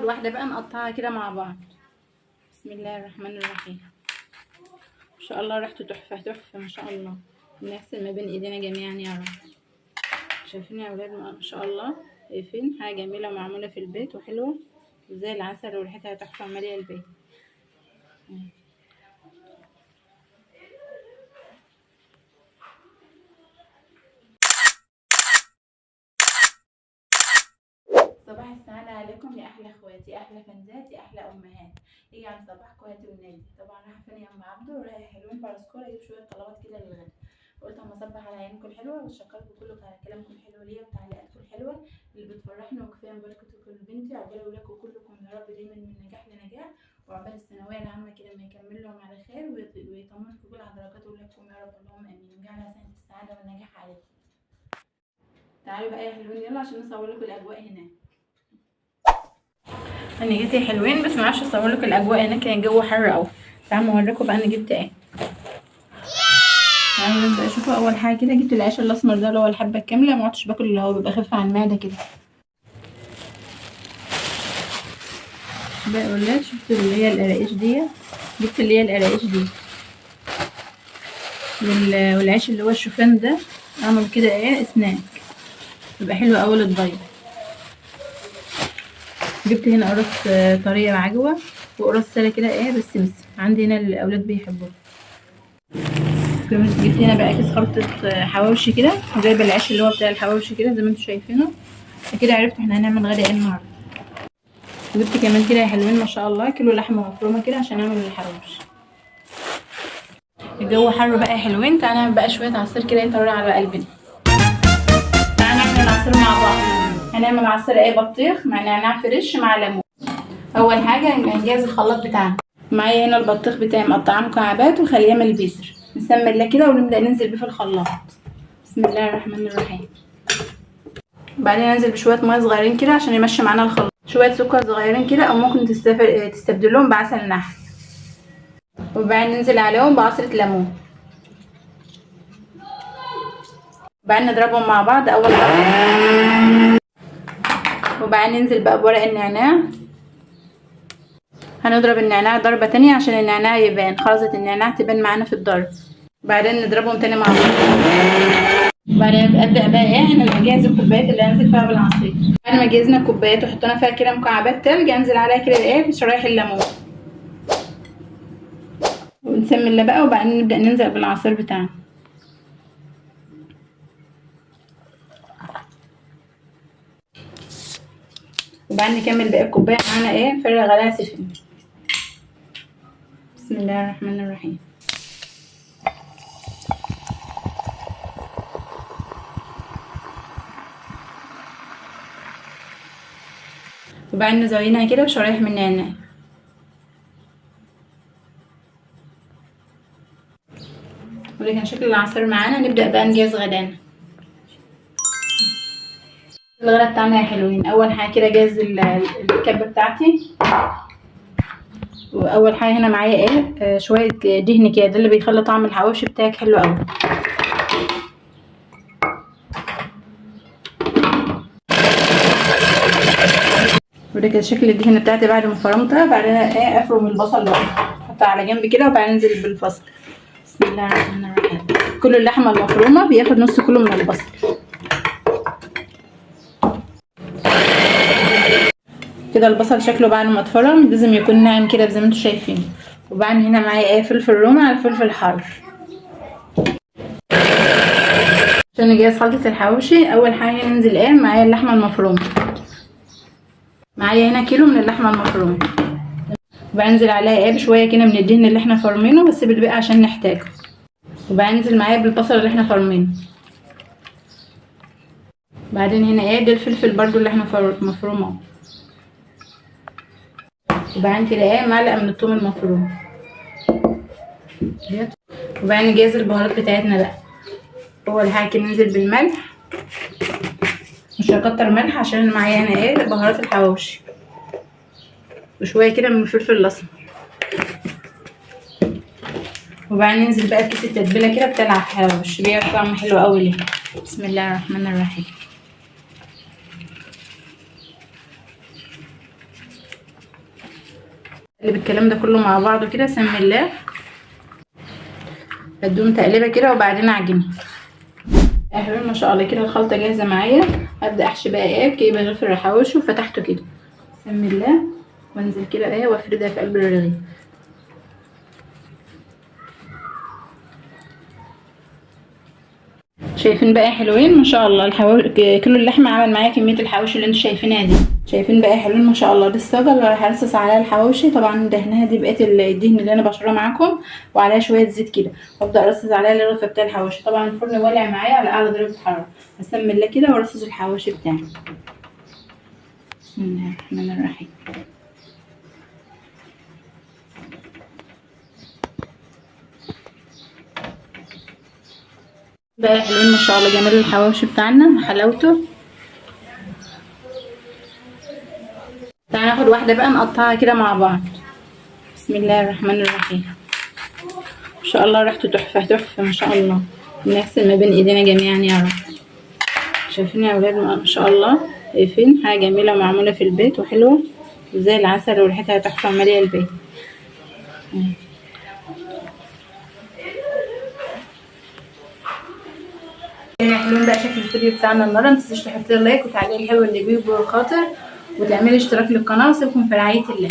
واحده بقى نقطعها كده مع بعض. بسم الله الرحمن الرحيم. ما شاء الله ريحته تحفه تحفه ما شاء الله. نغسل ما بين ايدينا جميعا يا رب. شايفين يا اولاد ما شاء الله؟ شايفين حاجه جميله ومعموله في البيت وحلوه زي العسل وريحتها تحفه وماليه البيت. صباح السعادة عليكم يا أحلى اخواتي، يا أحلى فنزات، يا أحلى أمهات. يجي على صباح اخواتي والنادي. طبعا رايحة فين يا أم عبده؟ ورايحة حلوين فرسكورة أجيب شوية طلبات كده للغدا. قلت أما أصبح على عينكم الحلوة وأشكركم كلكم على كلامكم الحلو ليا وتعليقاتكم الحلوة اللي بتفرحني، وكفاية مباركتكم لبنتي. عقبال أولادكم كلكم يا رب دايما من نجاح لنجاح، وعقبال الثانوية العامة كده ما يكمل لهم على خير ويطمنكم كل على درجات أولادكم يا رب، اللهم آمين، ويجعلها سنة السعادة والنجاح عليكم. تعالوا بقى يا حلوين يلا عشان نصور لكم الأجواء هناك. انا جيت يا حلوين بس ما اعرفش اصور لكم الاجواء هناك، كان الجو حر قوي. تعالوا اوريكم بقى انا جبت ايه. تعالوا نبدا. شوفوا اول حاجه كده جبت العيش الاسمر ده اللي هو الحبه الكامله، ما عدتش باكل اللي هو بيبقى خفيف على المعده كده. بقى ولاد شفتوا اللي هي القراقيش دي، جبت اللي هي القراقيش دي والعيش اللي هو الشوفان ده، اعمل كده ايه سناك بيبقى حلو قوي للضيق. جبت هنا قرص طريه بعجوه وقرص ساله كده ايه بالسمسم، عندي هنا الاولاد بيحبوه. جبت هنا بقى كيس خلطة حواوشي كده، وجايبه العيش اللي هو بتاع الحواوشي كده زي ما انتم شايفينه. كده عرفت احنا هنعمل غدا ايه النهارده. وجبت كمان كده يا حلوين ما شاء الله كيلو لحمه مفرومه كده عشان اعمل الحواوشي. الجو حر بقى يا حلوين، تعالى نعمل بقى شويه عصير كده يطري على قلبنا. تعالى نعمل العصير مع بعض. هنعمل عصير ايه بطيخ مع نعناع فريش مع ليمون. اول حاجه هنجهز الخلاط بتاعنا. معايا هنا البطيخ بتاعي مقطعاه مكعبات وخليه يعمل بيسر، نسمي الله كده ونبدا ننزل بيه في الخلاط. بسم الله الرحمن الرحيم. بعدين انزل بشويه ميه صغيرين كده عشان يمشي معانا الخلاط، شويه سكر صغيرين كده او ممكن تستبدلوهم بعسل نحل. وبعدين ننزل عليهم بعصره ليمون، وبعدين نضربهم مع بعض اول ضربه. وبعدين ننزل بقى بورق النعناع، هنضرب النعناع ضربه تانية عشان النعناع يبان، خلطه النعناع تبان معانا في الضرب. بعدين نضربهم تاني مع بعض. بعدين ابدا بقى ايه انا بجهز الكوبايات اللي هنزل فيها بالعصير. بعد ما جهزنا الكوبايات وحطينا فيها كده مكعبات تلج، انزل عليها كده ايه بشرايح الليمون ونسمي الله بقى، وبعدين نبدا ننزل بالعصير بتاعنا. وبعدين نكمل باقي الكوبايه معانا ايه نفرغ عليها سفن. بسم الله الرحمن الرحيم. وبعدين نزينها كده بشرايح من النعناع. وده كان شكل العصير معانا. نبدا بقى نجهز غدانا. الغدا بتاعنا يا حلوين، اول حاجه كده جهز الكبه بتاعتي. واول حاجه هنا معايا ايه شويه دهن كده، ده اللي بيخلي طعم الحواوشي بتاعك حلو قوي. وده كده شكل الدهنه بتاعتي بعد ما فرمتها. بعدين ايه افرم البصل بقى، احطها على جنب كده وبعدين انزل بالبصل. بسم الله الرحمن الرحيم. كل اللحمه المفرومه بياخد نص كيلو من البصل. كده البصل شكله بعد ما اتفرم لازم يكون ناعم كده زي ما انتم شايفين. وبعدين هنا معايا ايه فلفل رومي على فلفل حار عشان نجهز خلطه الحواوشي. اول حاجه ننزل ايه معايا اللحمه المفرومه. معايا هنا كيلو من اللحمه المفرومه. وبنزل عليها ايه بشويه كده من الدهن اللي احنا فرمينه بس بالباقي عشان نحتاجه. وبنزل معايا بالبصل اللي احنا فرمينه. بعدين هنا ايه ده الفلفل برضو اللي احنا مفرومه. وبعدين كده ايه معلقه من الثوم المفروم. وبعدين نجهز البهارات بتاعتنا بقى. اول حاجه كده ننزل بالملح، مش هكتر ملح عشان معايا هنا ايه بهارات الحواوشي، وشويه كده من الفلفل الاسمر. وبعدين ننزل بقى بكيس التتبيله كده بتاع الحواوشي، بيعمل طعم حلو قوي ليه. بسم الله الرحمن الرحيم. اقلب الكلام ده كله مع بعضه كده، سمي الله. بدوم تقليبه كده وبعدين اعجنها. حلوين ما شاء الله كده. الخلطه جاهزه معايا. هبدا احشي بقى جايبه رغيف الحواوشي وفتحته كده، بسم الله، وانزل كده وافردها في قلب الرغيف. شايفين بقى حلوين ما شاء الله. كيلو اللحمه عمل معايا كميه الحواوشي اللي انتوا شايفينها دي. شايفين بقى حلوين ما شاء الله. دي الصاجه اللي راح ارصص عليها الحواوشي. طبعا دهنها دي بقيت الدهن اللي انا بشرها معاكم، وعليها شويه زيت كده، وابدا ارصص عليها الرغيف بتاع الحواوشي. طبعا الفرن ولع معايا على اعلى درجه حراره. هسمي الله كده وارصص الحواوشي بتاعي. بسم الله الرحمن الرحيم. بقى حلوين ما شاء الله. جمال الحواوشي بتاعنا وحلاوته. تعالى ناخد واحده بقى نقطعها كده مع بعض. بسم الله الرحمن الرحيم. ما شاء الله ريحته تحفه تحفه ما شاء الله. نغسل ما بين ايدينا جميعا يا رب. شايفين يا اولاد ما شاء الله؟ شايفين حاجه جميله معموله في البيت وحلوه زي العسل، وريحتها تحفه وماليه البيت. حلوين بقى شكل الفيديو بتاعنا النهارده. متنسيش تحطي لايك وتعليق الحلو اللي بيه بالخاطر، وتعملي اشتراك للقناه، وسيبكم في رعايه الله.